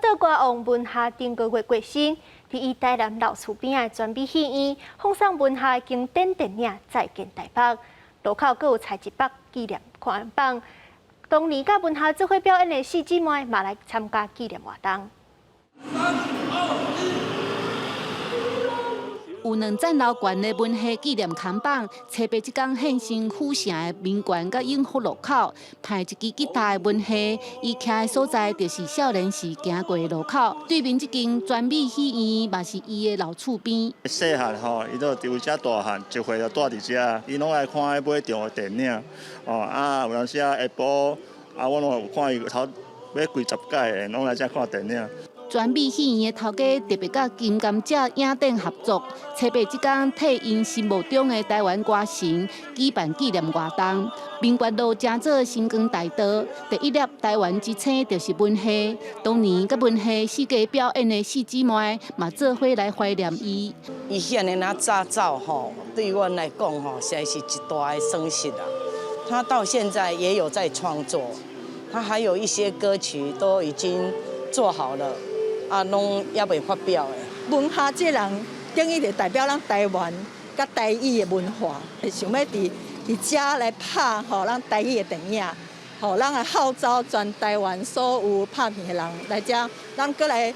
道歌王文夏顶个月过身，伫伊台南老厝边的专美戏院放送文夏的经典电影《再见台北》，路口阁有蔡一北纪念看板。当年甲文夏做伙表演的四姊妹嘛来参加纪念活动。 有2层楼高的文夏纪念看板，初八即天现身府城的民权甲永福路口，派一支吉他的文夏，伊徛的所在就是少年时行过的路口。对面即间专美戏院嘛是伊的老厝边。细汉吼，伊都伫位遮大汉，一岁就住伫遮，伊拢爱看迄买场的电影。哦有阵时下晡我拢有看伊头要几十届的，拢来遮看电影。 专美戏院的头家特别甲金甘蔗影展合作，初八即天替因心目中的台湾歌神举办纪念活动。民权路正做星光大道，第一粒台湾之星就是文夏。当年甲文夏四界表演的四姊妹嘛做伙来怀念伊。伊现在那早走吼，对于我来讲吼，实在是一大的损失啊。他到现在也有在创作，他还有一些歌曲都已经做好了。 拢也未发表的。文夏这人等于就代表咱台湾甲台语的文化，想要伫遮来拍咱台语的电影，咱来号召全台湾所有拍片的人来遮，咱过来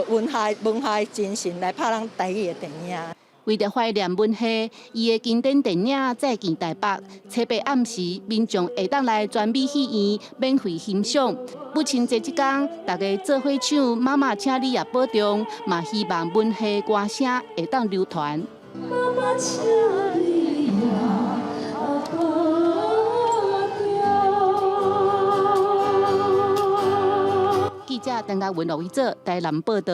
文夏的精神来拍咱台语的电影。 为着怀念文夏，伊的经典电影《再见台北》，初八暗时，民众会当来专美戏院免费欣赏。母亲节即天，大家做伙唱《妈妈，请你也保重》，嘛希望文夏歌声会当流传。妈妈，请你也保重。记者陈家文、罗伟做台南报道。